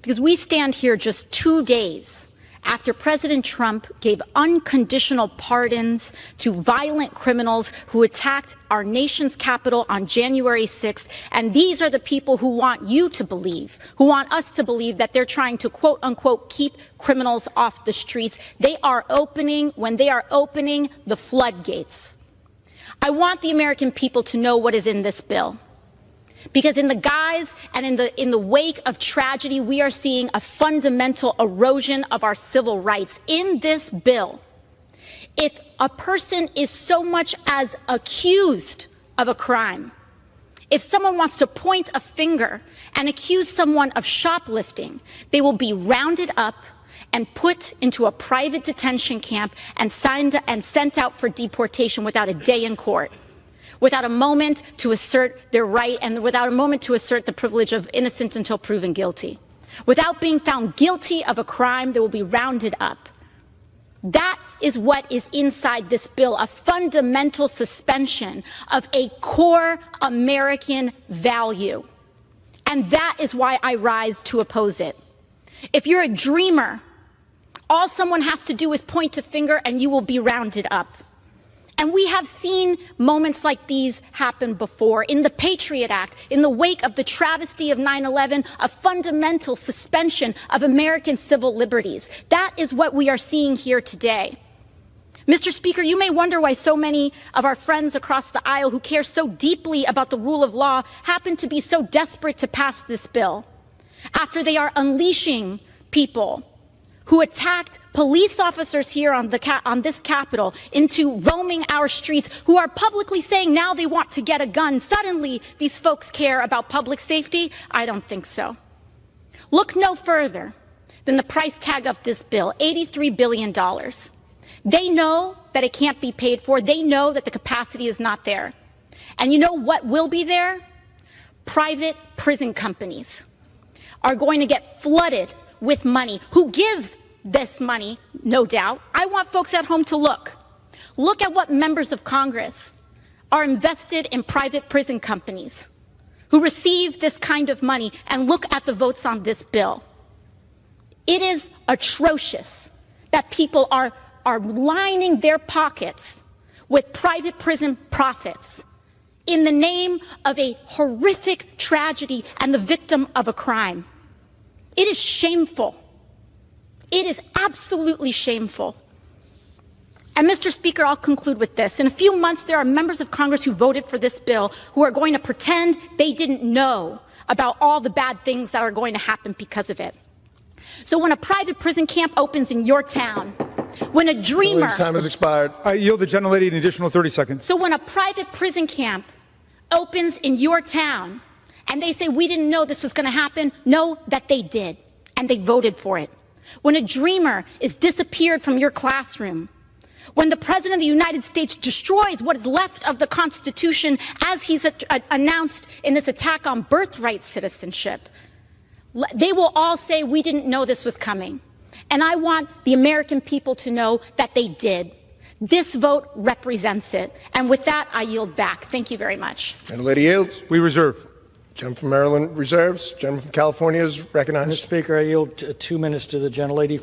because we stand here just 2 days after President Trump gave unconditional pardons to violent criminals who attacked our nation's capital on January 6th. And these are the people who want you to believe, who want us to believe that they're trying to, quote unquote, keep criminals off the streets. When they are opening the floodgates. I want the American people to know what is in this bill. Because in the guise and in the wake of tragedy, we are seeing a fundamental erosion of our civil rights. In this bill, if a person is so much as accused of a crime, if someone wants to point a finger and accuse someone of shoplifting, they will be rounded up and put into a private detention camp and sent out for deportation without a day in court, without a moment to assert their right and without a moment to assert the privilege of innocent until proven guilty. Without being found guilty of a crime, they will be rounded up. That is what is inside this bill, a fundamental suspension of a core American value. And that is why I rise to oppose it. If you're a dreamer, all someone has to do is point a finger and you will be rounded up. And we have seen moments like these happen before. In the Patriot Act, in the wake of the travesty of 9/11, a fundamental suspension of American civil liberties. That is what we are seeing here today. Mr. Speaker, you may wonder why so many of our friends across the aisle who care so deeply about the rule of law happen to be so desperate to pass this bill, after they are unleashing people who attacked police officers here on this Capitol into roaming our streets, who are publicly saying now they want to get a gun. Suddenly, these folks care about public safety? I don't think so. Look no further than the price tag of this bill, $83 billion. They know that it can't be paid for. They know that the capacity is not there. And you know what will be there? Private prison companies are going to get flooded with money, who give this money, no doubt. I want folks at home to look. Look at what members of Congress are invested in private prison companies who receive this kind of money, and look at the votes on this bill. It is atrocious that people are lining their pockets with private prison profits in the name of a horrific tragedy and the victim of a crime. It is shameful. It is absolutely shameful. And Mr. Speaker, I'll conclude with this. In a few months, there are members of Congress who voted for this bill who are going to pretend they didn't know about all the bad things that are going to happen because of it. So when a private prison camp opens in your town, when a dreamer... Time has expired. I yield the gentlelady an additional 30 seconds. So when a private prison camp opens in your town, and they say, we didn't know this was going to happen, know that they did, and they voted for it. When a dreamer is disappeared from your classroom, when the President of the United States destroys what is left of the Constitution, as he's announced in this attack on birthright citizenship, they will all say, we didn't know this was coming. And I want the American people to know that they did. This vote represents it. And with that, I yield back. Thank you very much. And the lady yields. We reserve. Gentleman from Maryland reserves. Gentleman from California is recognized. Mr. Speaker, I yield 2 minutes to the gentlelady.